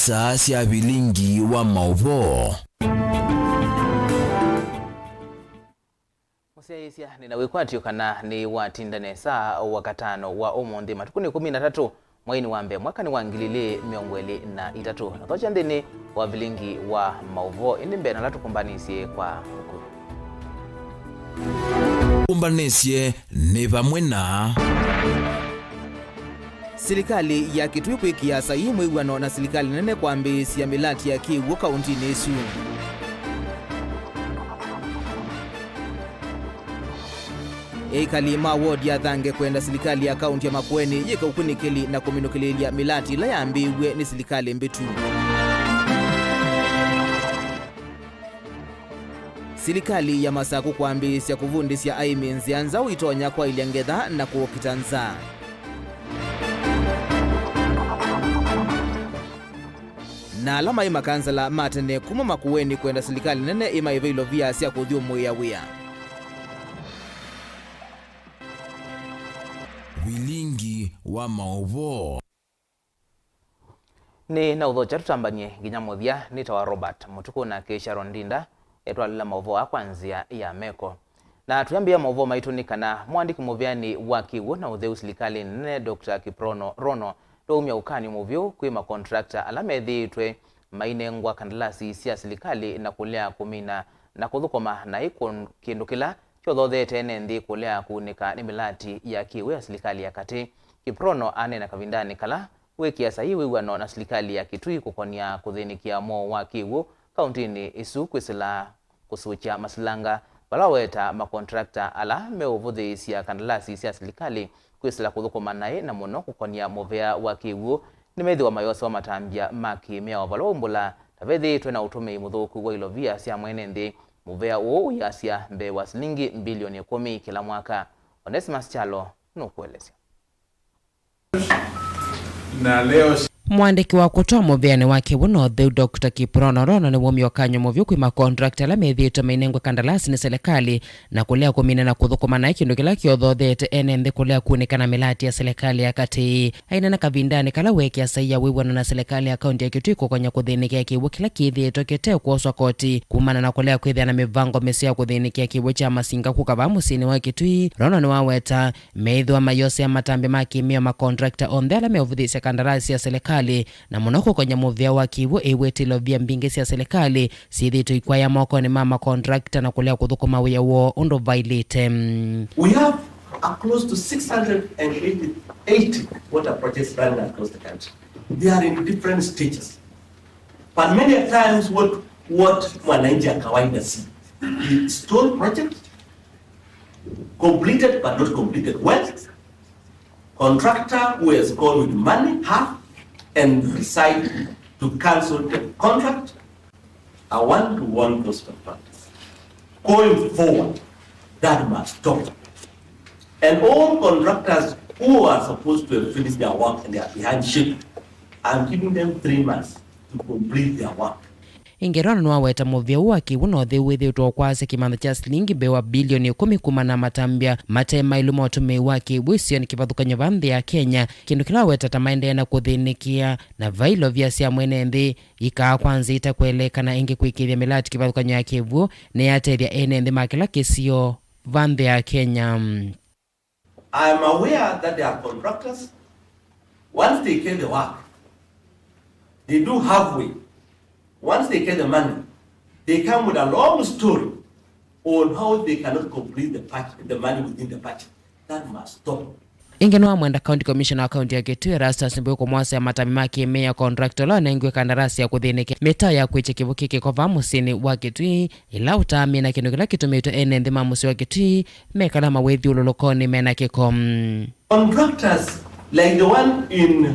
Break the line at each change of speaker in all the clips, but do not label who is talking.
Isa cia Vilingi wa Mauvoo.
Museisia ninawekwatio kana ni watindane saa wakatano wa omonde matukuni 13 mwaini wambe mwakani wa 2023 na thocha ndini wa Vilingi wa Mauvoo indi mbena latu kumbanisye kwa huku.
Kumbanisye ni vamwe na
serikali ya Kitui kwikia sahihi mwiwano na serikali nene kwambisia milati ya Kiwu kaunti nesu. Kalima ward ya thange kwenda serikali ya kaunti ya Makueni yeka ukunikili na kuminukili ya milati la yambiwe ni serikali mbitu. Serikali ya Masaku kwambisia kuvundisya aiminzi anza uitonya kwa iliangedha na kuokitanza. Na alama ima kansala matene kuma Makueni kwenda serikali nene ima ivilo via siya kudhiu mwea wea.
Vilingi wa Mauvoo.
Ni na udhocha tutambanye nginyamuthia nitawa Robert MUTUKU na Keisha Rondinda etwalila Mauvoo akwanzia ya meko. Na tuyambia Mauvoo maitu ni kana mwandiki muvyani wa Kiwu na utheu serikali nene Dr. Kiprono Rono doumya ukani muvyu kwima kontrakta alamethitwe mainengwa kandalasi cia serikali na kulea kumina na kuthukoma na kindu kila kyothothete nthi kulea kunika ni milati ya Kiwu ya serikali ya kati. Kiprono anena kavindani kala wikia sahihi wiwano na serikali ya Kitui kukonia kuthinikia mo wa Kiwu kauntini isu kwisila kusucha masilanga balaweta makontrakta ala meuvuthiisya kandalasi cia serikali kwisila kuthukuma nae na muno kukonia movea wa Kiwu ni methi wa mayosa wa matambia maki mea wavalombula tavethitwe na utumi muthuku wa ilovia cia mwene nthi movea uo yasia mbe wa shilingi bilioni 10 kila mwaka. Onesimus Chalo nukuelezea.
Na leo
mwandiki wa kutoa muveani wa Kiwu no theu Dr. Kiprono Rono ni womi wakanyo muvyu kwima kontrakta la methitwe mainengwa kandalasi ni serikali na kulea kumina na kuthukuma na kindu kila kyothothete ene nthi kulea kunikana milati ya serikali ya kati. Aina na kavindani kala wekia saia wiwano na serikali ya kaunti ya Kitui kukonya kuthinikia Kiwu kila kithitwe kiteo kuoswa koti kumana na kulea kwithia na mivango mesia kuthinikia Kiwu cha masinga kukava musini wa Kitui. Rono ni waweta methi wa mayose ya matambi makimia makontrakta onthe ala meuvuthisya kandarasi ya serikali na monoko kwenye movia wa Kiwu ewetilo vya mbingi cia serikali sithitu ikwaya moko ni mama contractor na kulea kuthukuma wia wo undo violate.
We have close to 680 water projects running across the country. They are in different stages. But many times what wananchi kawaida see, the stalled project, completed but not completed well, contractor who has gone with money, half, and decide to cancel the contract. I want to warn those contractors. Going forward, that must stop. And all contractors who are supposed to have finished their work and they are behind schedule, I'm giving them 3 months to complete their work.
Ingerona nwa weta movia wa Kiwu no the withitwo kwase kimanda cha shilingi bewa bilioni 10 kumana matambia matema ilumo watume wa Kiwu isio ni kivathukanya vanthi ya Kenya kindu kila weta tamaende na kuthinikia na vailo vya cia mwene nthi ikaa kwanza itakweleka na ingi kuikithia milati kivathukanya ya Kiwu ni yatethia ene nthi makila kisio vanthi ya Kenya.
I am aware that there are contractors, once they get the work, they do halfway. Once they get the money, they come with a long story on how they cannot complete the money within the budget. That must stop.
Ingenwa mwenda county commissioner wa county ya Kitui Erastus Mbuyu kumwasa ya matami maki meya contractor la nengwe kandarasi ya kuthinikia meta ya kwiche Kivu kiki kwa musini wa Kitui ila utami na kindu kila kitumitu ene nthima musi wa Kitui mekala mawethi ulolokoni mena kikom.
Contractors like the one in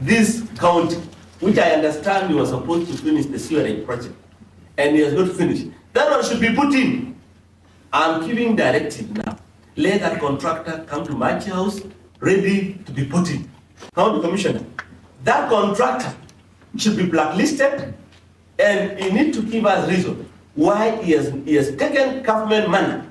this county, which I understand you were supposed to finish the sewerage project and he has not finished, that one should be put in. I'm giving directive now. Let that contractor come to my house ready to be put in. County Commissioner, that contractor should be blacklisted and he need to give us reason why he has taken government money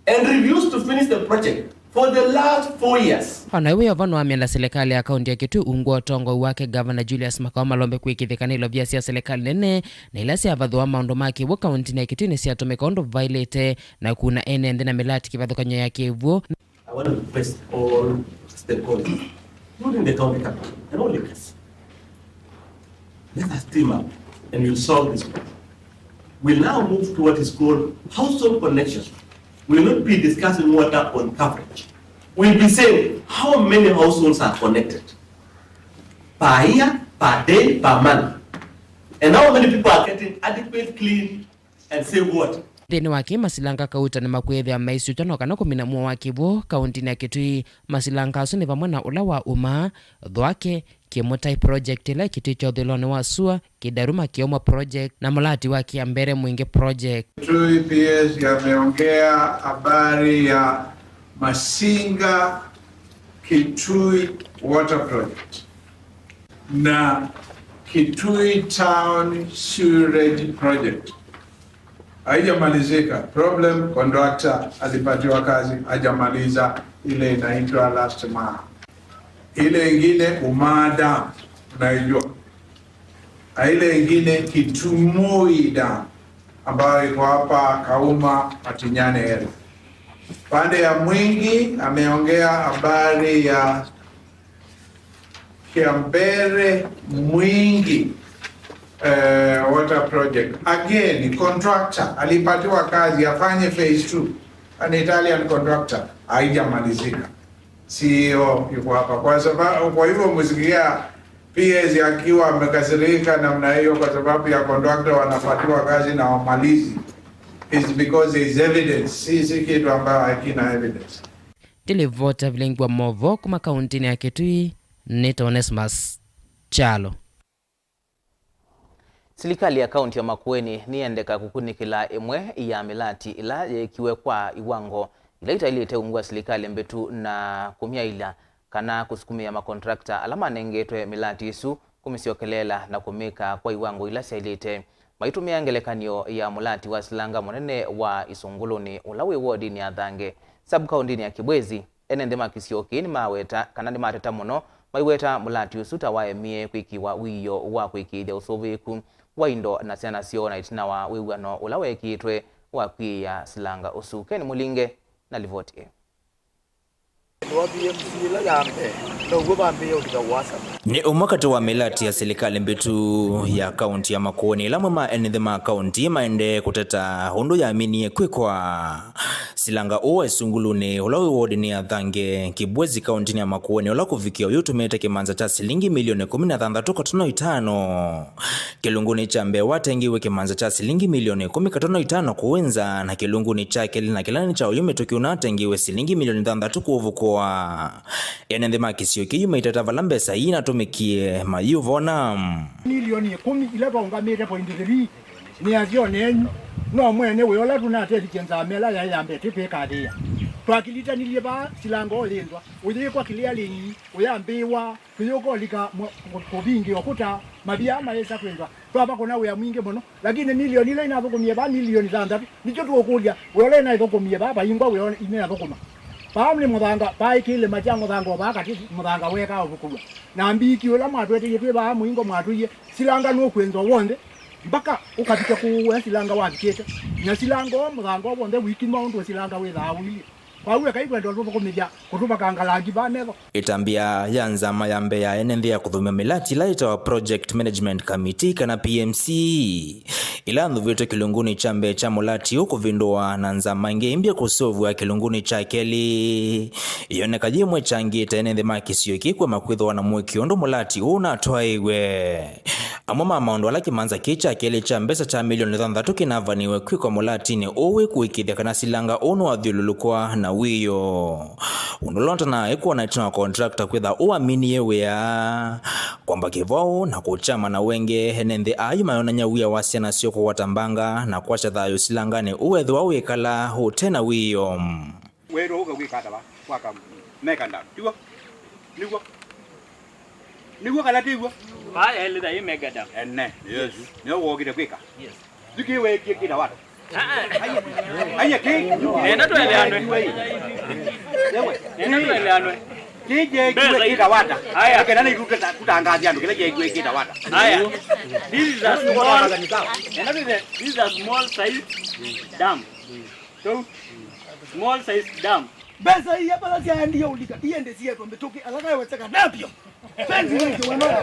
and refused to finish the project for the last 4 years.
Ona iwe yovano amenda serikali ya kaunti ya Kitui unguo tongo wake Governor Julius Makao Malombe kwikithikanilo vya sia serikali nene na ila sia vathwa maundu maki wo kaunti ya Kitui ni sia tumeka undu violate na kuna ene na milati kivathukanyo ya kivuo.
I want to request all stakeholders, including the county capital and all leaders. Let us team up and we'll solve this problem. We'll now move to what is called household connection. We'll not be discussing water on coverage. We'll be saying how many households are connected per year, per day, per month, and how many people are getting adequate, clean, and safe water.
Thini wake masilanga kauta na makwethia maisuchano kana kumina mua wakivo kaunti ya Kitui masilanga asu ni vamwe na ula wa uma dhwake Kimutai project ila Kitui cha udhiloni wa sua Kidaruma Kioma project na mulati wa Kiambere Mwingi project.
Kitui PS yameongea habari ya Masinga Kitui water project na Kitui town sewerage project. Haijamalizika. Problem contractor alipatiwa kazi, hajamaliza ile inaitwa last mile. Ile ingine Umada unaijua. Ile ingine Kitumui dam ambayo iko hapa Kauma Matinyane area. Pande ya Mwingi ameongea habari ya Kiambere Mwingi water project. Again, contractor alipatiwa kazi afanye phase 2. An Italian contractor, haijamalizika. CEO yuko hapa. Kwa hivyo msikia PS akiwa amekasirika namna hiyo kwa sababu ya contractor wanapatiwa kazi na wamalizi. It's because there is evidence. Si kitu ambayo hakina evidence.
Tilivota Vilingi wa Mauvoo kuma kaunti ya Kitui Nito Onesmus Chalo.
Serikali ya kaunti ya Makueni niendeka kukunikila imwe ya milati ila kiwe kwa iwango ila itailete ungwa serikali mbetu na kumia ila kana kusukumia makontrakta alama nengetwe milati isu kumisiokelela na kumika kwa iwango ila siailete maitumia ngelekanyo ya mulati wa silanga monene wa Isunguluni ulawe wodi ni Athange sub-county ya Kibwezi enende makisioki ni maweta kana ni mateta muno maiweta mulati usuta waemie kwikiwa wiyo wa kwikithia usoveku waindo na siana siona itina wa wiwano ulawe kitwe wa kwia silanga usuke ni mulinge na livoti.
Ni umakati wa milati ya serikali mbitu ya kaunti ya Makueni ila mwema enithema kaunti maende kuteta hundu ya amini kwikwa silanga uwa Isunguluni ulawe wodi ni Athange Kibwezi kaunti ya Makueni ula kufikia yutumete kimanza cha shilingi milioni 13.5 kilunguni cha Mbewa tengiwe kimanza cha shilingi milioni 10.5 kuwenza na kilunguni cha Keli na kilani cha uyume tukiuna tengiwe shilingi milioni 3 kuvukua enendema kisioki yume itatavala mbesa hii natumikie mayuvona
milioni 10 ileva ungamire point 3 ni azio nenyu no mwene weola tunateti kenza mela ya yambe tipekadia twakilita nilieba silango olindwa uyikwa clearly uyambiwa kuyoko lika kubingi okuta mabia maesa kwendwa twaba kona we mwinge mono lakini milioni ile inabo kumie ba milioni 3 nicho tuokulya weola inaiko kumie baba ingwa weola inabo kuma pamwe mudanga paikile machango dango bakati mudanga weka obukubwa nambiki ola mwatwete yetwe ba mwingo mwatuye silanga no kwenzwa wonde mpaka ukapita ku silanga wabiketa na silanga mudanga wonde wiki maundu silanga we dawili kwa uwe kai kwenda ndo komeja kutuba kangalangi ba nevo
itambia yanza mayambe ya enende ya kuthumia milati laita wa project management committee kana PMC ila nduvyote kilunguni chambe cha mulati huko vindua na nzama ingeimbia kusovu ya kilunguni cha Keli iyoneka jimwe changi enende makisiyoki kwa makwitho wana mwekiondo mulati unatoa iwe amoma maondo wala kimanza kicha Keli cha mbesa cha milioni 3 kinavaniwe kwa mulati ni uwe kuikithia kana silanga ono wa dhiululukwa na wiyo unulonta na ikuwa na itina contractor kwitha uamini yewe ya kwamba kivao na kuchama na wenge henende ayu mayonanya wia wasiana sio kwa watambanga na kwa chathayo silangane uwe dhuwa wikala hutena wiyo
wero uga wikata ba waka meka nda tiwa niwa kala tiwa
ba ele da mega da
enne yes ne wogire kwika yes dikiwe kikira watu aya ki
ena to ele ando
Yewe.
Nena tuelewanwe.
Kije kita wata. Haya kana ni kutangazia ndo kile kije kita wata.
Haya. This is a small. This is a small size dam. So small size dam.
Besa hii hapa lazima ndio ulika. Iende sie tu mbetoke alaka wetaka napio. Fenzi wewe wanao.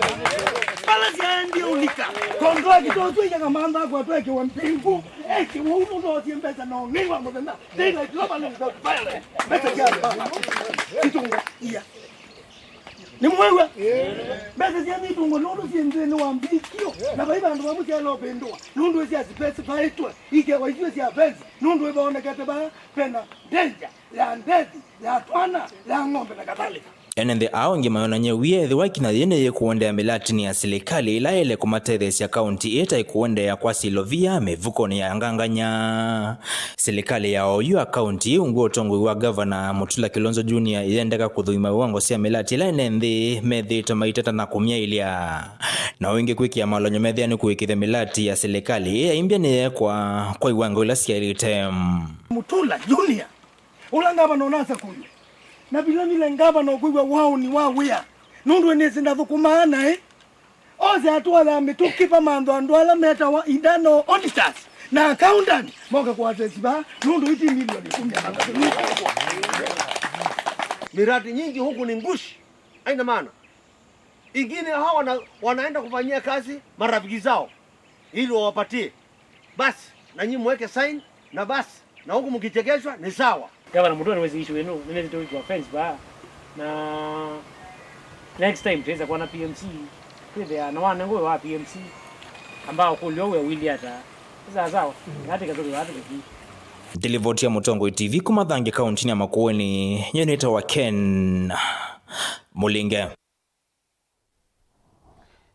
Lazima ndio ulika. Kondoa kitoto ya kamanda kwa tu yake wampingu. Eki wao ndo tie mbesa no ningwa mbona. Ndio global ndo pale. Besa ya. Kitunga. Iya. Ni mwewe. Besa sia ni tungo ndo siende no ambikio. Na baiba ndo bamutia no pendwa. Ndo sia specify tu. Ike wajue sia fenzi. Ndo baona kataba pena danger. Ya ndeti, ya twana, ya ng'ombe na kadhalika.
Enende aonge mayona nyewie the waki na yene kuonde milatini ya serikali ila ile kumateres ya county eta ikuonde ya kwa silovia mevuko ni ya nganganya serikali ya Oyo county unguo tongo wa governor Mutula Kilonzo Junior yendeka kudhuima wango sia milati ila enende methi tomaiteta na kumia ilia na wengi kwiki ya malonyo methi yani kuikithe milati ya serikali ya imbia ni kwa iwango ila sia ilitem
Mutula Junior ulangaba nonasa kuyo na vile ngaba no kuwa wao ni wawea nundu enezi ndathukumana oze atwala mitukipa mando andwala meta wa indano auditors na accountant moka kwa tesiba nundu 8 milioni 10.
Miradi nyingi huku ni ngushi haina maana. Ingine hawa wanaenda kufanyia kazi marafiki zao ili wawapatie basi na nyinyi mweke sign na basi na huku mkichekeshwa ni sawa.
Gavana Mutula wezi issue eno nene to kwa fence ba na next time tuweza kuwa na PMC kwenda na wana ngo wa PMC ambao kulio we wiliata sawa hata kazoe hata kiki
Delivotia Mutongo TV kumathange county ya Makueni yeneta wa Ken Mulinge.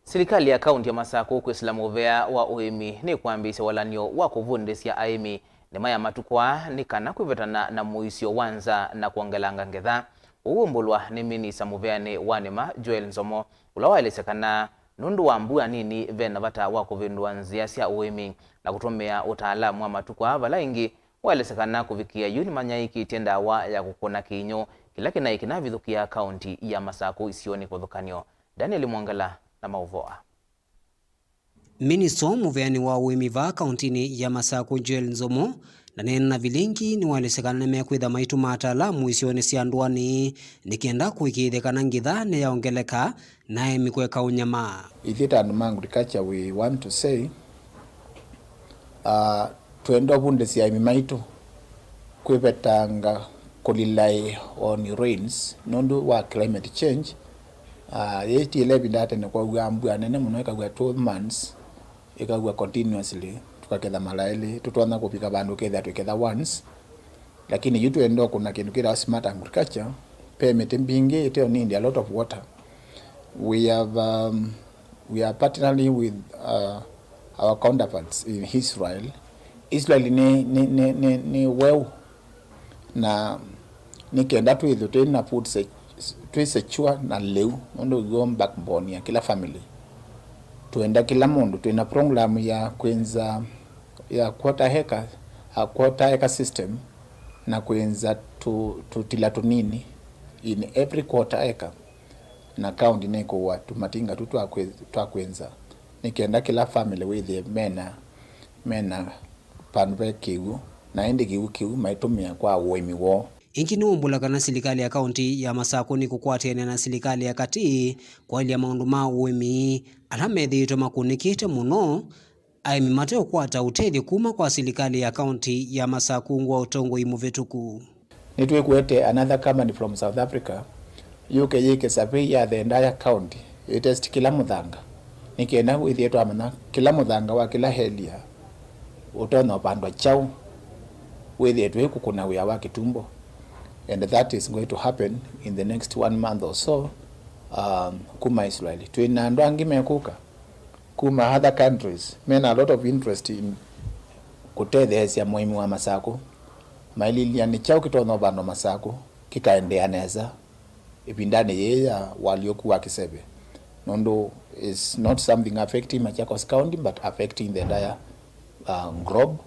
Serikali ya kaunti ya Masako kweslamovea wa uimi ni kuambisa walanio wa kuvundesya aimi nema ya matukwa ni kana kwivetana na muisio wanza na kuongelanga ngetha uumbulwa ni minisa muveane wanema Joel Nzomo ulawaelesekana nundu wa mbua nini vena vata wa kuvindua nzia sia uimi na kutomea utaalamu wa matukwa vala ingi waelesekana kuvikia yuni manyaiki tenda wa ya kukona kinyo kila kina ikinavithukia kaunti ya Masako isioni kuthukanio. Daniel Mwangala na Mauvoo.
Minister muveani wa uimi va kauntini ya Masako Joel Nzomo na nena Vilingi ni walesekana na mekwitha maitu matalamu isione sianduani nikienda kuikithekana ngitha ne yaongeleka nae mikweka unyama.
Ithita and agriculture we want to say tuendo bundes ya maitu kwibetanga kulilai on rains nondu wa climate change yeti 11 data ne kwa uambu anene muno ikagwa 12 months ikagwa continuously tukaketha malaili tutwana kupika bandu ketha tuketha once lakini yutu endo kuna kindu kira smart agriculture permit mbingi ite need a lot of water. We are partnering with our counterparts in Israel. Israel ni well na nikienda tu hizo tena food secure na leo ndo go backbone ya kila family. Tuenda kila mundu tuena program ya kwenza ya quarter acre system na kwenza tutila tunini in every quarter acre na county neko watu matinga twakwenza nikienda kila family with the mena panve kiwu na ende kiwu maitumia kwa uimi wo.
Ingi nuumbulaka na serikali ya kaunti ya Masako ni kukwatiana na serikali ya kati kwa ili ya maundu ma uimi alamethito makunikite muno aimi mateo kwata utethi kuma kwa serikali ya kaunti ya Masako ngwa utongo imuvetuku.
Nitwe kuete another company from South Africa yike survey ya the entire county test kila muthanga nikienda with yetu amana kila muthanga wa kila helia utono pandwa chau with yetu kuna wia wa kitumbo and that is going to happen in the next 1 month or so kuma Israel tuina ndo angime kuka kuma other countries men a lot of interest in kutethesya muhimu wa Masako maililia ni chau kitono bando Masako kikaendea neza ipindane yeya waliokuwa kisebe nondo is not something affecting Machakos County but affecting the entire globe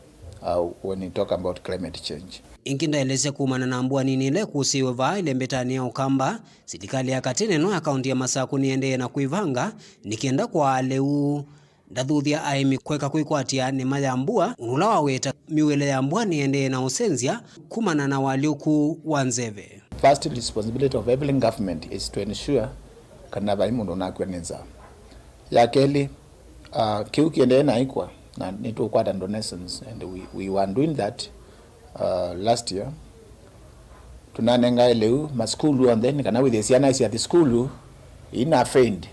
when you talk about climate change.
Inkindaeleze kumana na mbua ninile kusiwe vaa ile mbetani ya ukamba serikali ya katene no ya kaunti ya Masaku niende na kuivanga nikienda kwa leu ndathuthia aimi kweka kuikwatia ni mayambua unulawa weta miwele ya mbua niende na usenzia kumana na waliuku wanzeve.
First responsibility of every government is to ensure kana bai mundu nakweneza ya keli kiuki ende na ikwa na nitu kwata donations and we were doing that last year. Tunanenga leu maskulu and then kana with the siana at the school ina fend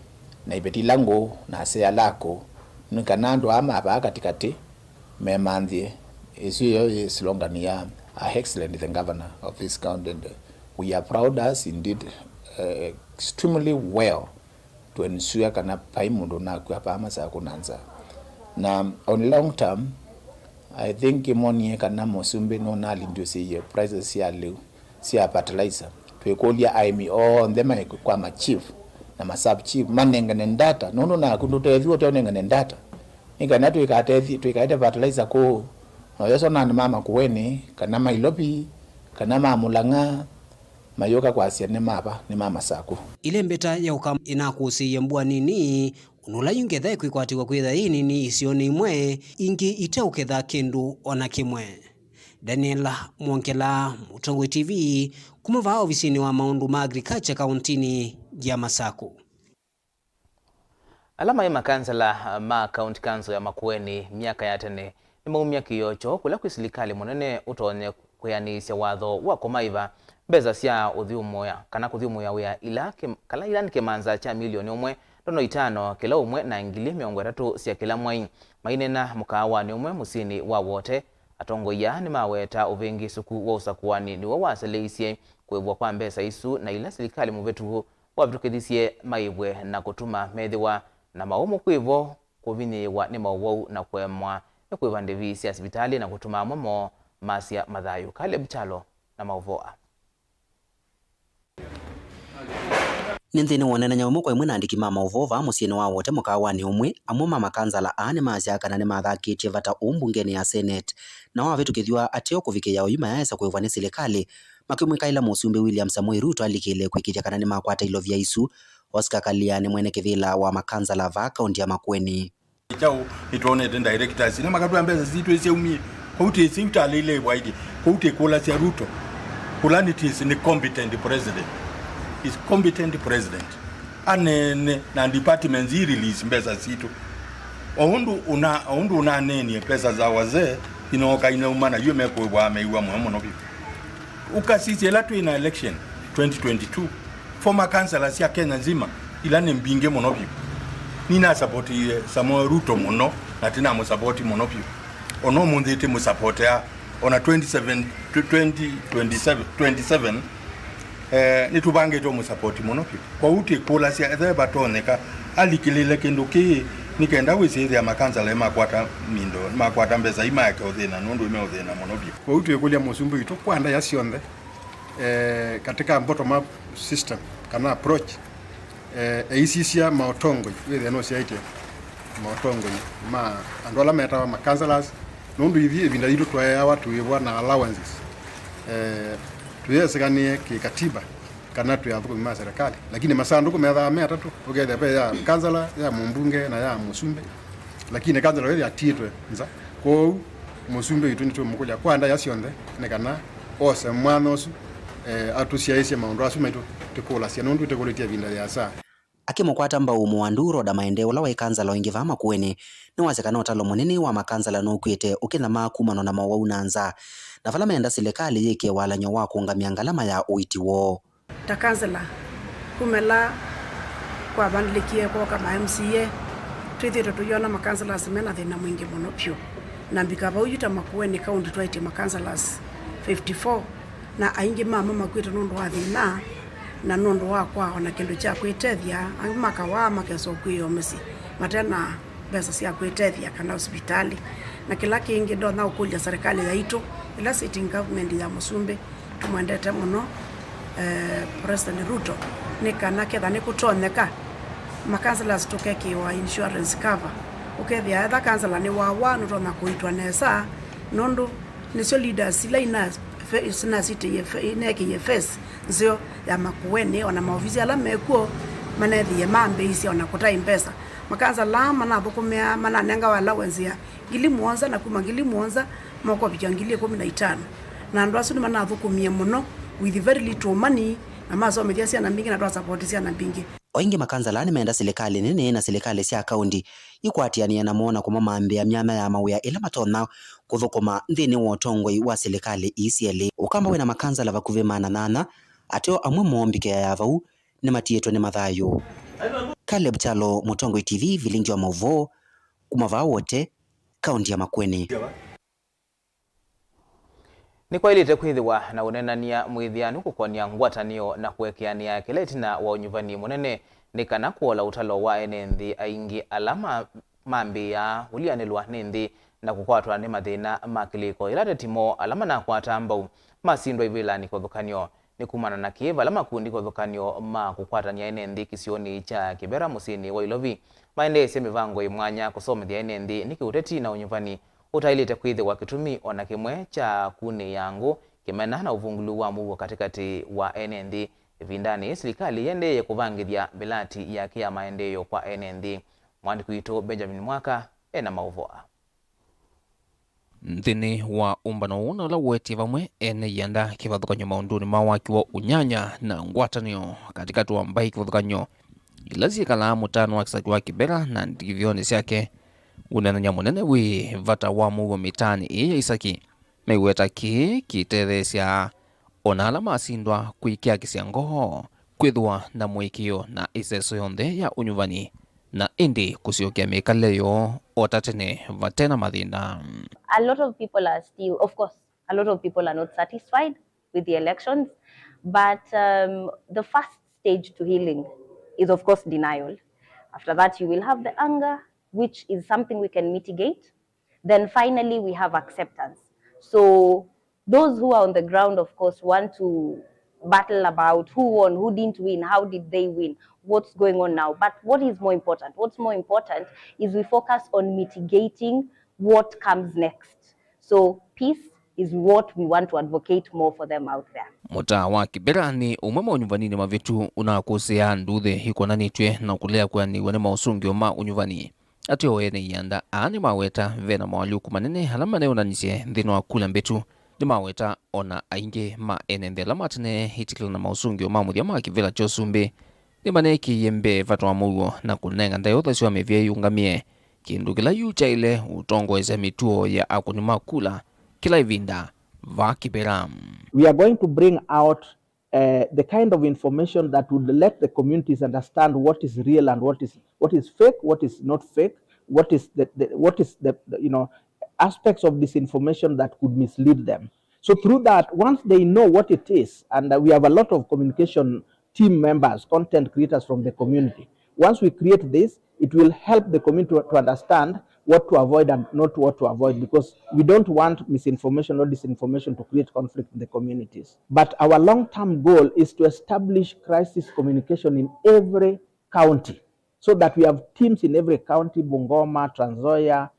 na ibeti lango na sea lako nukanando ama ba katikati memandie isiyo is longer near excellent the governor of this county and we are proud as indeed extremely well to ensure kana paimundo na kwa pama sa kunanza na on long term I think money kana mosumbe no na lindio say prices ya leo sia fertilizer to ekolia aimi on them kwa ma chief na ma sub chief manenga data no na kundotethi to nenga data ingana to ikatethi to ikaite fertilizer ko no yeso na mama kuweni kana mailopi kana mamulanga mayoka kwa asiane mapa ni mama Saku
ile mbeta ya ukam inakusiye mbua nini unula yungetha kwikwatiwa kwitha ini ni isioni imwe ingi iteuketha kindu ona kimwe. Daniela Mwonkela, Mutongo TV, kumuvaa ofisini wa maundu ma agriculture kauntini ya Masaku.
Alama ya makansala ma county council ya Makueni miaka ya tene ni maumia kiyocho kula kwisirikali munene utonye kuyanisya watho wa komaiva beza sia uthiumoya kana kuthiumoya wia ila kala ila nikemanza cha milioni 1.5 kila umwe na ngili 30 cia kila mwai mainena mukawani umwe musini wa wote atongoia ni maweta uvingi suku wa usakuani niwo waseleisye kwebwa kwa mbesa isu na ila serikali muvetu wavitukithisie maibwe na kutuma methiwa na maumu kwivo kuvinyiwa ni Mauvoo na kwemwa ni kwiva ndevi cia sibitali na kutuma momo masia mathayu kale Buchalo na Mauvoo.
Ninthini wonena nyaumu kwa imwe na andiki ma Mauvoo va musieni wa wote mukawani umwe amwe mama kansala ane macia kana ni mathakitie vata umbungeni ya Senate na wavitukithiwa atio kuvikia uyuma yaesa kwivwa ni serikali makimwikaila musumbe William Samoei Ruto alikile kwikitia kana ni makwata ilo vya isu Oscar Kaliani mwene kivila wa makansala va kaunti ya Makueni.
Chao ituone den directors ni makatu ambeza zitu ese umie kuti sinta lele waidi kuti kola sia Ruto kulani tis ni competent president is competent president anene na department zi release mbeza zitu ohundu una neni pesa za wazee inoka inaumana yume kwa ameiwa muhamu no bibi ukasisi elatu ina election 2022 former councillors ya Kenya nzima ilane mbinge mono bibi nina support Samoei Ruto mono na tena mo support mono bibi ono mundete mo support ya ona 2027 nitubange to mo support mono bibi kwa uti kola sia ethe batoneka alikilele kinduki nikenda wese ya makansala makwata mindo makwata mbeza ima yake odhena nondo ime odhena mono bibi
kwa uti ekulia musumbu ito kwanda yasionde katika bottom up system kana approach eisisia maotongo wethe no siaite maotongo ma andola meta ma councillors nundu ivi ebinda yitu twa watu yebwa na allowances tuyesekanie kikatiba kana tu ya thukuma serikali lakini masanduku metha metatu ugethe pe ya councillor ya mumbunge na ya musumbe lakini councillor wethe atitwe nza kwa musumbe yitu nitu mukuja kwanda yasionde nekana ose mwanosu atusiaise maundu asumaitu tikula sia nundu tikuletia vinda ya saa
akimukwata mbaumu wa nduro da maendeo la waikanzala wengi va Makueni ni wasekana utalo munene wa makansala no kwite ukina makumano na Mauvoo nanza na vala menda serikali yike wala nyo wa kuungamia ngalama ya uitiwo
ta kansala kumela kwa bandlikie kwa kama MCA twithito tuyona makansala semena thina mwingi muno pyo na mbikaba uyuta Makueni county twaite makansalas 54 na aingi mama makwita nundu wa thina na nundu wa kwao na kindu cha kwitethia maka wa makeso kwio mesi matena besa cia kwitethia kana hospitali na kila kingi ndo na ukulia serikali ya itu ila sitting government ya musumbe tumwendete muno President Ruto ni kana ketha ni kutonyeka makansala tukeki wa insurance cover ukethia etha kansala ni wa wanu tona kuitwa nesa nondo nisio leaders ila ina city ineke ye face nzio ya makueni ona maofisi ala mekuo manethi ya mambe isi ona kutai mpesa makanza la mana thukumia mana nenga wala wenzia ngili muonza na kuma ngili muonza moko bijangili 15 na ndo asu mana thukumia muno with very little money na maso mediasia na mbingi na ndo support sia na mbingi
oingi makanzala ni menda serikali nene na serikali cia kaunti ikwatiania na mona kuma mambe ya myama ya mawia ila matona kuthukuma nthini wa utongoi wa serikali ECLA ukamba wina makanzala vakuve 8 ateo amwe moombike ya vau ni matietwe ni mathayo. Caleb Chalo, Mutongoi TV, Vilingi wa Mauvoo, kumavaa wote kaunti ya Makueni.
Ni kwa ilite kwithiwa na unenania mwithianu kukonia ngwatanio na kuekeania kiletina wa unyuvani munene ni kana kuola utalo wa enenthi aingi alama mambi ya ulianilwa ninthi na kukwatwa ni mathina makiliko ilate timo alama na kwata mbau masindwa ivilani kuthukanio ni kumana na kiva alama kundi kuthukanio ma kukwatania enenthi kisioni cha Kibera musini wa Ilovi maendese mivango imwanya kusomethia enenthi ni kiuteti na unyuvani utailite kwithiwa kitumi ona kimwe cha kuni yangu kimena na uvungulu wa mugo katikati wa enenthi vindani serikali yende kuvangithia bilati ya kia maendeleo kwa enenthi. Mwandiki wito Benjamin Mwaka ena Mauvoo.
Nthini wa umbano una ula weti vamwe ene yanda kivathukanyo maunduni mawaki wa unyanya na ngwatanio katikati wa mbai kivathukanyo ilazi kala mutano wa kisaki wa Kibera na ndivioni siake unenanya munene wi vata wa mugo mitani iya isaki meiweta kitethesia onala masindwa kuikia kisiangoho kwithwa na mwikio na iseso yonthe ya unyuvani na indi kusiokia mikaleyo otatene vatena mathinda.
A lot of people are still, of course, a lot of people are not satisfied with the elections, but the first stage to healing is of course denial. After that you will have the anger, which is something we can mitigate. Then finally we have acceptance. So those who are on the ground, of course, want to battle about who won, who didn't win, how did they win, what's going on now. But what is more important? What's more important is we focus on mitigating what comes next. So peace is what we want to advocate more for them out there.
Muta wa Kibera ni umema unyuvanini mavitu unakusea nduthe hikonanitwe na kulea kwa ni wane mausungio ma unyuvani. Atio wene yanda ani maweta vena mawaliuku manene halama ne unanisye nthino wa kula mbetu ni maweta ona ainge ma enende lamatine hitikila na mausungio ma muthia ma kivela chosumbe ni maneki yembe vatu wa mugo na kunenga ndayotha siwa mevye yungamie kindu kila yucha ile utongo eze mituo ya akunima kula kila ivinda va Kibera.
We are going to bring out the kind of information that would let the communities understand what is real and what is fake, what is not fake, what is the you know, aspects of this information that could mislead them. So through that, once they know what it is, and we have a lot of communication team members, content creators from the community. Once we create this, it will help the community to understand what to avoid and not what to avoid, because we don't want misinformation or disinformation to create conflict in the communities. But our long-term goal is to establish crisis communication in every county, so that we have teams in every county, Bungoma, Trans Nzoia,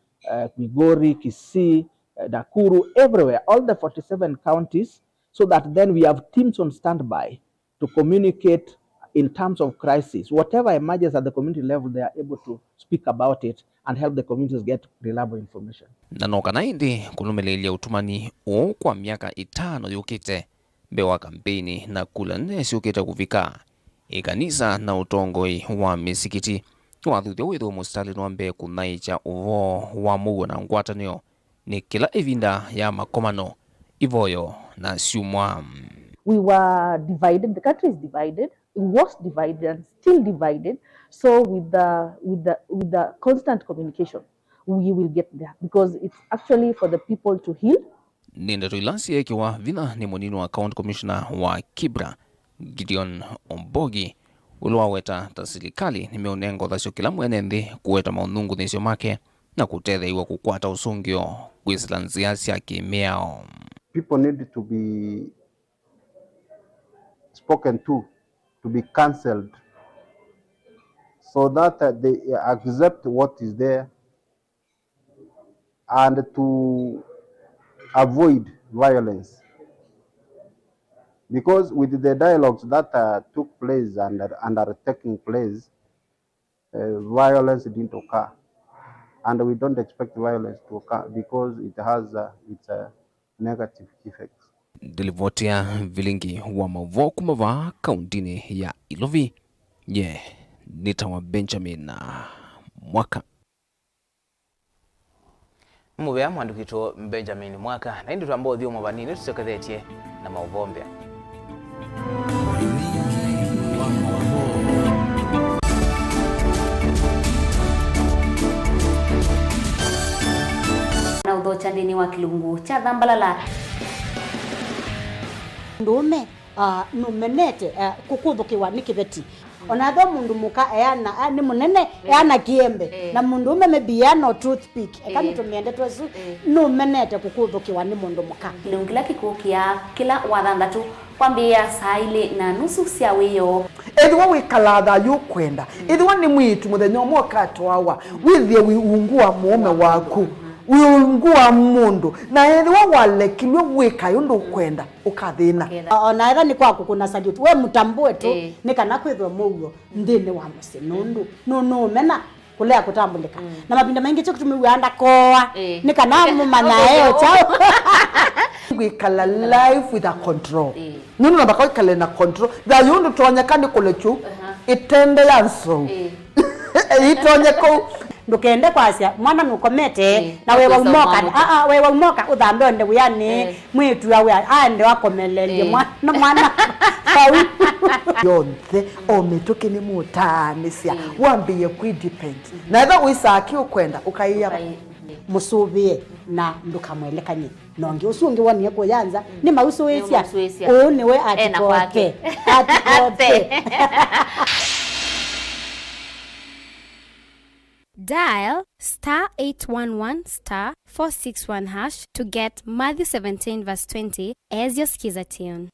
Migori, Kisii, Nakuru, everywhere, all the 47 counties, so that then we have teams on standby to communicate in terms of crisis. Whatever emerges at the community level, they are able to speak about it and help the communities get reliable information.
Nanoka na indi kulumelelia utumani o kwa miaka 5 yukite bewa kampeni na kula nesi ukita kufika ikanisa na utongoi wa misikiti wathuthia withu mustali nwambe kunaicha uvo wa mugo na ngwatanio ni kila evinda ya makomano ivoyo na siumwa.
We were divided, the country is divided, it was divided and still divided. So with the constant communication, we will get there, because it's actually for the people to heal.
Ninda tuilansi ekiwa vina ni monini wa County Commissioner wa Kibra Gideon Ombogi ulwaweta tasirikali ni meonengo thasio kila mwenenthi kuweta maunungu nisio make na kutethe iwa kukwata usungio kwislanzia sia kimiao.
People need to be spoken to be cancelled, so that they accept what is there and to avoid violence. Because with the dialogues that took place and are taking place, violence didn't occur. And we don't expect violence to occur because it has its negative effects.
Dilivotia Vilingi wa Mauvoo kumava kauntini ya Ilovi. Nitawa Benjamin Mwaka.
Muvea mwandukito Benjamin Mwaka na indi tuambao dhio mwavanini tusekethetie na Mauvoo mbea.
Na udhocha ndini wa kilungu cha Dhambalala.
Ndume numenete kukuthukiwa ni kibeti onatho mundu muka eana ni munene eana kiembe na mundu mebiya no toothpick kama tumiende twesu numenete kukuthukiwa ni mundu muka
kila kikukia kila wathandatu kwambia saa ile na nusu cia wiyo
ethwa wikalatha yukwenda ethwa ni mwitu muthenya umwe katwawa withie wiungua mume waku wiungua mundu na ethwa walekilwe wika yundu kwenda ukathina
ona etha ni kwaku kuna salute we mutambue tu ni kana kwithwa mugo ndini wa musi nundu no mena kulea kutambulika na mapinda mengi cyo kutumiwanda koa ni kana mumana eo chao
wikala life with a control nunu na bakoi kale na control da yundu tonyekani kulechu itende yanso itonyeko
ndukende kwasia mwana nukomete na wewe umoka wewe umoka uthambe onde wiyani mwitu yawe ande wakomelelie mwana yonthe ometoke ni mutanisia wambiye kudepend na eva wisaki ukwenda ukaiya musubie na ndukamwelekanye nongi usungi waniye kuyanza ni mausuwesia niwe atikope
Dial *811*461# to get Matthew 17 verse 20 as your skiza tune.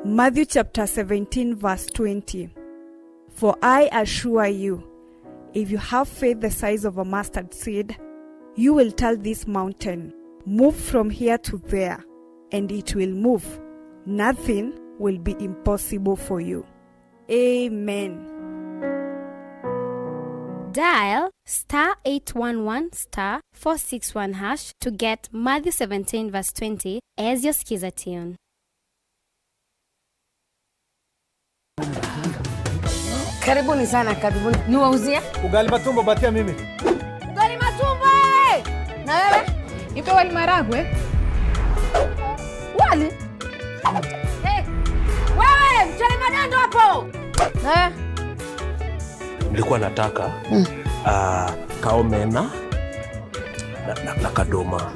Matthew chapter 17 verse 20. For I assure you, if you have faith the size of a mustard seed, you will tell this mountain, move from here to there, and it will move. Nothing will be impossible for you. Amen.
Dial *811*461# to get Matthew 17 verse 20 as your skiza tune.
Karibuni sana, karibuni. Niwauzie?
Ugali matumbo batia mimi.
Ugali matumbo! Na wewe?
Ipe wali maragwe.
Wali? Wewe, mchele madando hapo!
Nilikuwa nataka kaomena na kadoma.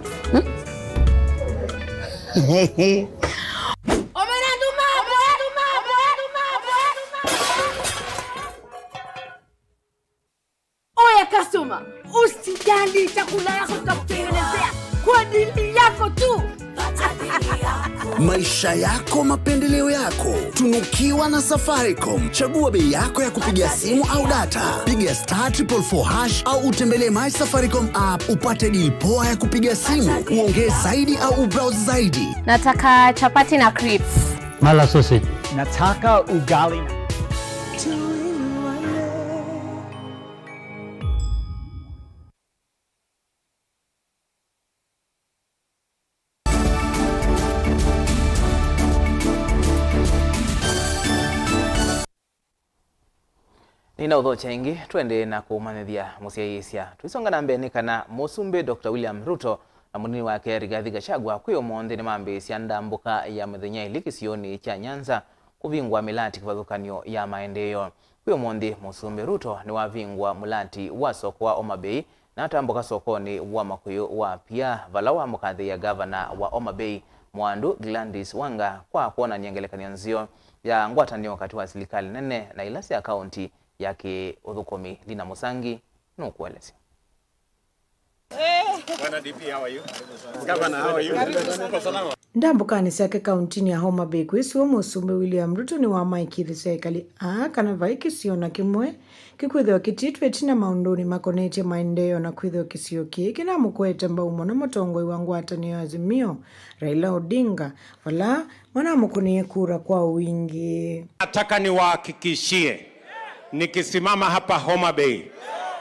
Oya customer, usijali chakula yako tutakutengenezea kwa dili yako tu.
Maisha yako, mapendeleo yako. Tunukiwa na Safaricom. Chagua bei yako ya kupiga simu au data. Piga *444# au utembelee My Safaricom app upate deal poa ya kupiga simu. Uongee zaidi au ubrowse zaidi.
Nataka chapati na crips.
Mala sausage.
Nataka ugali.
Nina udhocha ingi twende na kumanithia musiaisia tuisonga na mbeni kana musumbe Dr. William Ruto na munini wake Rigathi Gachagua kwiyo monde ni mambisi ndambuka ya mithenya ilikisioni cha Nyanza kuvingwa milati kivathukanio ya maendeleo. Kwiyo monde musumbe Ruto ni wavingwa mulati wa soko wa Homa Bay na atambuka sokoni wa Makuyu wa pia valawa mukathe ya governor wa Homa Bay Mwandu Gladys Wanga kwa kuona nyengelekania nzio ya ngwatanio kati wa serikali nene na ilasi ya kaunti yake Uthukomi Lina Musangi nukueleza.
Bwana DP, how are you? Governor, how are you?
Ndambukani siake kauntini ya Homa Bay kwisiwa musumbe William Ruto ni wa maikiri serikali kana vaiki siona kimwe kikwithio kititwe tina maunduni makonete maendeleo na kwithio kisio kiki na mukwete mbaumo na mutongoi wa ngwatanio Azimio Raila Odinga wala mwana mukunie kura kwa wingi.
Nataka niwahakikishie nikisimama hapa Homa Bay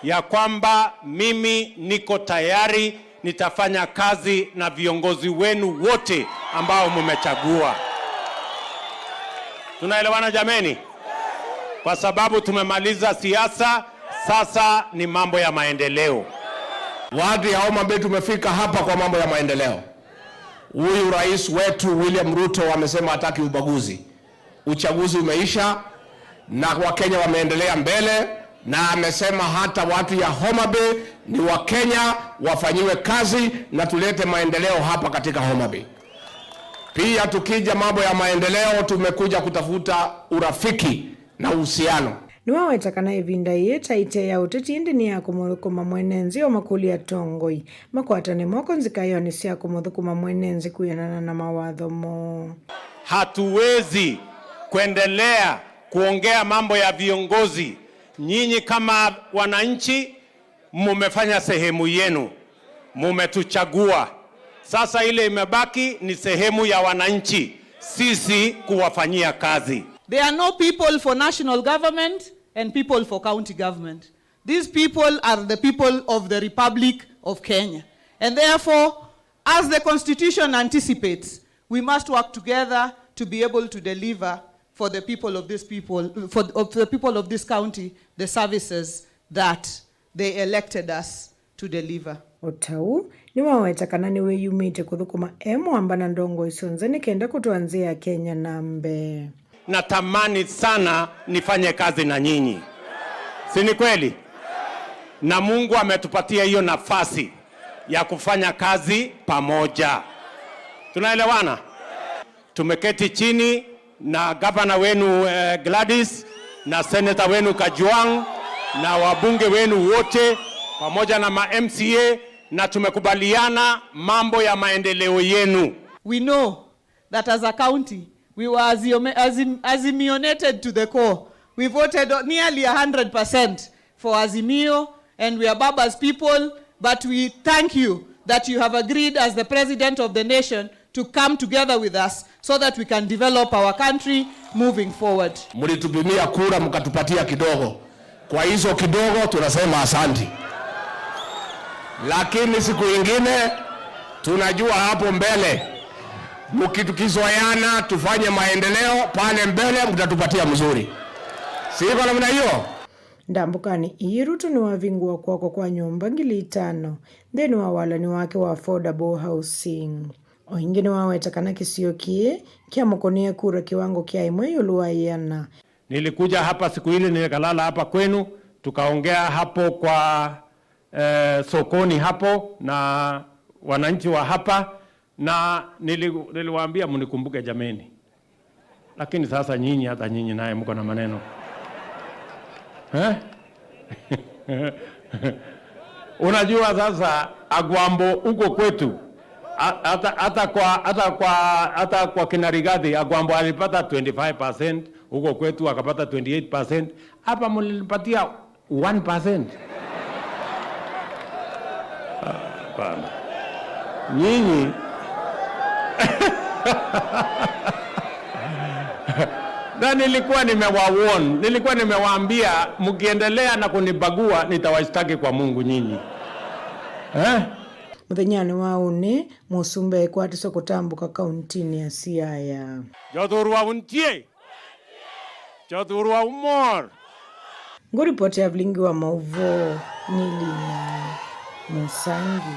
ya kwamba mimi niko tayari, nitafanya kazi na viongozi wenu wote ambao mmechagua. Tunaelewana jameni? Kwa sababu tumemaliza siasa, sasa ni mambo ya maendeleo.
Watu ya Homa Bay tumefika hapa kwa mambo ya maendeleo. Huyu rais wetu William Ruto amesema hataki ubaguzi. Uchaguzi umeisha na Wakenya wameendelea mbele, na amesema hata watu ya Homa Bay ni Wakenya, wafanyiwe kazi na tulete maendeleo hapa katika Homa Bay. Pia tukija mambo ya maendeleo, tumekuja kutafuta urafiki na uhusiano.
Niwawetakana ivinda yeta ite ya utetiindi ni ya kumudhukuma mwenenzi o makuli ya tongoi. Makwatane moko nzikayoni siya kumudhukuma mwenenzi kuyanana na mawadho mo.
Hatuwezi kuendelea kuongea mambo ya viongozi. Nyinyi kama wananchi mumefanya sehemu yenu, mumetuchagua. Sasa ile imebaki ni sehemu ya wananchi sisi kuwafanyia kazi.
There are no people for national government and people for county government. These people are the people of the Republic of Kenya. And therefore, as the Constitution anticipates, we must work together to be able to deliver for the people of this the people of this county, the services that they elected us to deliver.
Otau, niwawetakana niwe yumite kuthukuma ambana ndongo isonze nikenda kutuanzia Kenya nambe.
Natamani sana nifanye kazi na nyinyi. Si ni kweli? Na Mungu ametupatia hiyo nafasi ya kufanya kazi pamoja. Tunaelewana? Tumeketi chini na gavana wenu Gladys na senator wenu Kajwang na wabunge wenu wote pamoja na MCA, na tumekubaliana mambo ya maendeleo yenu.
We know that as a county we were Azimionated to the core. We voted nearly 100% for Azimio and we are Baba's people, but we thank you that you have agreed as the president of the nation to come together with us so that we can develop our country moving forward.
Mulitupimia kura mkatupatia kidogo. Kwa hizo kidogo tunasema asanti. Lakini siku ingine tunajua hapo mbele mkitukizoeana tufanye maendeleo pale mbele mtatupatia mzuri. Siko namna hiyo.
Ndambukani Ruto ni wavingua kwako kwa nyumba ngili 5. Then wawala ni wake wa affordable housing. Oingine wawetakana kisio kia mokonia kura kiwango kia imwe yuluwaiana.
Nilikuja hapa siku ile nilikalala hapa kwenu, tukaongea hapo kwa sokoni hapo na wananchi wa hapa, na niliwaambia mnikumbuke jameni. Lakini sasa nyinyi, hata nyinyi naye mko na maneno. Unajua sasa Agwambo uko kwetu hata kwa Kinarigathi Agwambo alipata 25%, uko kwetu akapata 28%, hapa mlipatia 1%. Nyinyi na nilikuwa nimewaambia mkiendelea na kunibagua nitawashtaki kwa Mungu nyinyi.
Muthenyani waune musumbe kwatiso kutambuka kauntini ya Siaya.
Jothurwa untie. Jothurwa umor.
Nguripoti ya Vilingi wa Mauvoo Nilina Musangi.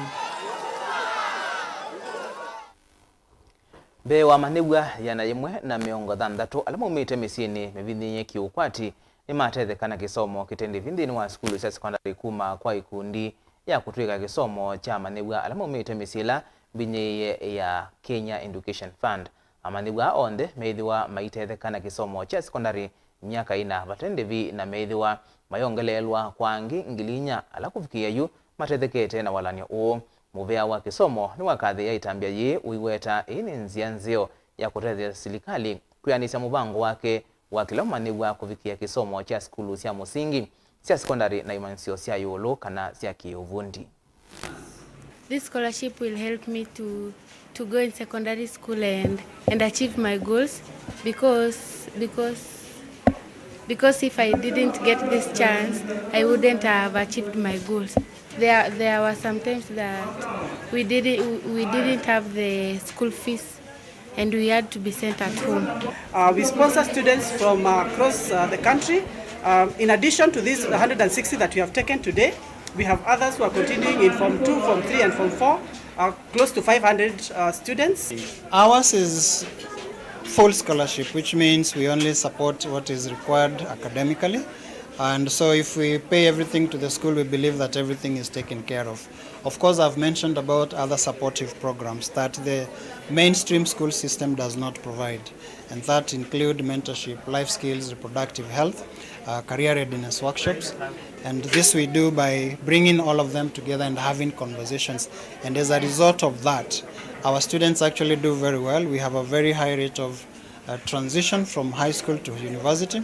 Be wa manegwa yana yimwe na miongo 6 alama umite misini mevindinye kiukwati ni matethekana kisomo kitendi vindini wa skulu ya sekondari kuma kwa ikundi ya kutwika kisomo cha manegwa alama umite misila binye ya Kenya Education Fund. Amanegwa onde meidhiwa maitethekana kisomo cha sekondari miaka ina batendevi na meidhiwa mayongelelwa kwangi ngilinya ala kufikia yu matethekete na walanio uu muvea wa kisomo ni wakathi ya itambia yi uiweta ini nzia nzio ya kutethia serikali kuyanisya mubango wake wa kila umani wa kuvikia kisomo cha skulu cia musingi cia sekondari na imansio cia yulu kana cia kiuvundi.
This scholarship will help me to go in secondary school and achieve my goals because if I didn't get this chance, I wouldn't have achieved my goals. There were some times that we didn't have the school fees and we had to be sent at home.
We sponsor students from across the country. In addition to these 160 that we have taken today, we have others who are continuing in Form 2, Form 3 and Form 4, close to 500 students.
Ours is full scholarship, which means we only support what is required academically. And so if we pay everything to the school, we believe that everything is taken care of. Of course, I've mentioned about other supportive programs that the mainstream school system does not provide, and that include mentorship, life skills, reproductive health, career readiness workshops. And this we do by bringing all of them together and having conversations. And as a result of that, our students actually do very well. We have a very high rate of transition from high school to university.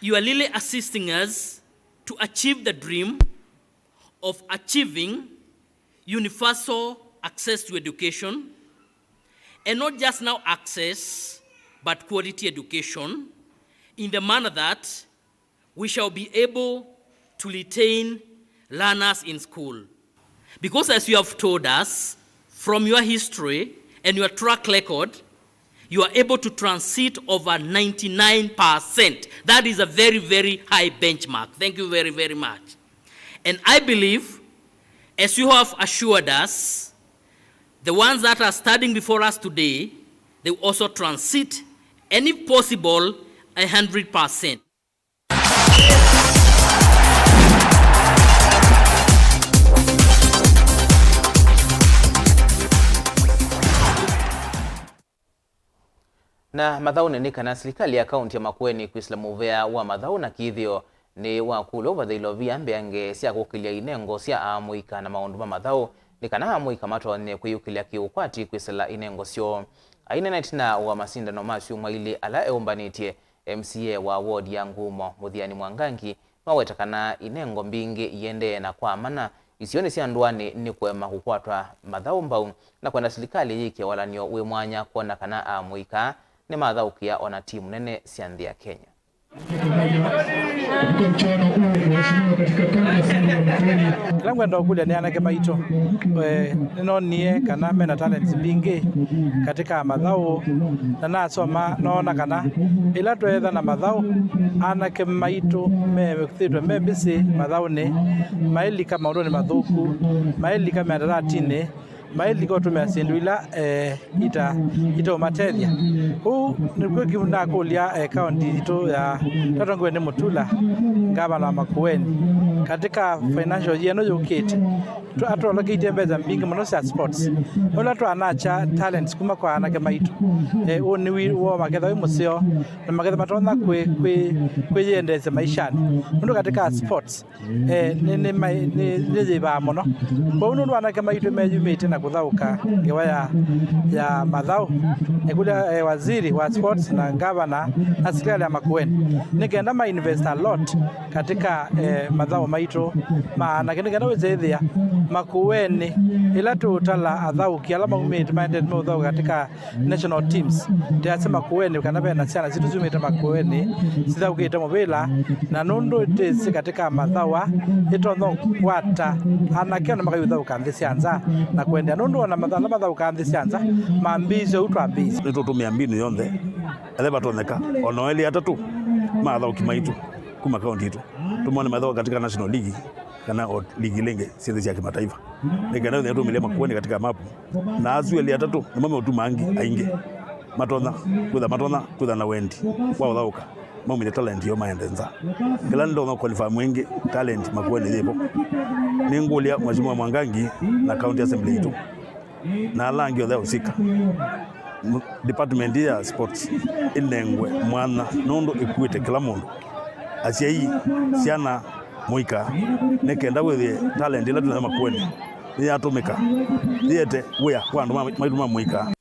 You are really assisting us to achieve the dream of achieving universal access to education, and not just now access, but quality education, in the manner that we shall be able to retain learners in school. Because as you have told us, from your history and your track record, you are able to transit over 99%. That is a very, very high benchmark. Thank you very, very much. And I believe, as you have assured us, the ones that are studying before us today, they will also transit, and if possible, 100%.
Na Mathau ni kana serikali ya kaunti ya Makueni kwisla muvea wa Mathau na kithio ni wakulo vathilo vya mbeange cia gukilia inengo cia amuika na maundu ma Mathau ni kana amuika matone kuyukilia kiukwati kwisla inengo cio aina netina wa masindano macio maili ala eumbanĩtie MCA wa ward ya Ngumo Muthiani Mwangangi mawetakana inengo mbingi yende na kwa mana isioni cia ndwani ni kwema kukwatwa Mathau mbau na kwenda serikali yike walanio we mwanya kuona kana amuika ni mathaukia ona timu nene cia nthi ya Kenya.
Kila mwenda ukulia ni anake maito nino nie kana mena talents bingi katika Mathau na nasoma naona kana ila twetha na Mathau anake maito methitwe mebisi Mathau ni maili kama ndo ni mathuku maili kama ndaratine maili ko tumia sindu ila ita matethia huu ni kwikimuna kulia county ito ya tatongwe ni Mutula ngavana wa Makueni katika financial year no yukite atolokite mbeza mbingi muno cia sports ola twanacha talents kuma kwa anake maitu ni wo magetha wi musio na magetha matona kwiyendeze maishani ndo katika sports ni jiba muno kwa ndo anake maitu meyumite na kuthauka ngewa ya Mathau ekulia waziri wa sports na governor na serikali ya Makueni nigenda ma invest a lot katika Mathau maitu maana nigenda wezethia Makueni ila tutala athauki ala maumite minded Mathau katika national teams ndiase Makueni kana bena ciana zitu zumite Makueni sithaukite mubila na nundu tisi katika Mathau itono kwata anake na makayuthau kanthi cianza na kwenda nundu ona Mathau kanthi cianza mambizo utwambizo
nitutumia mbinu yonthe eleba toneka ono eli atatu Mathau kimaitu kuma kaunti itu tumone Mathau katika national league kana ligi lenge cia cia kimataifa nigana ndio tumile Makueni katika mapu na azu eli atatu ni mame utumangi ainge matona kutha na wendi wa thauka mamile talent yo maendenza kila ndo no qualify mwingi talent Makueni lipo ningulia Mheshimiwa Mwangangi na county assembly itu na langi othe usika department ya sports inengwe mwana nundu ikuite kila mundu acia hii ciana muika nekenda withi talent ila tuna makwene ni atumika yete wea kwa ndo maituma muika.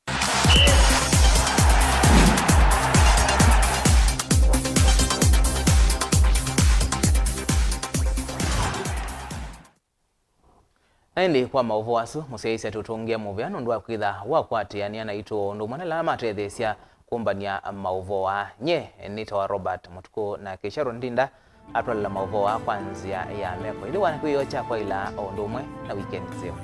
Endi kwa Mauvoo asu museise tutungia muvyano ndwa kwitha wakwatiania na ito ndo mwana la matethesia kumbania Mauvoo nye nitawa Robert Mutuku na Kesharo Ndinda atwala Mauvoo kwanzia ya meko ili wana kuyocha kwa ila ondumwe na weekend zeo.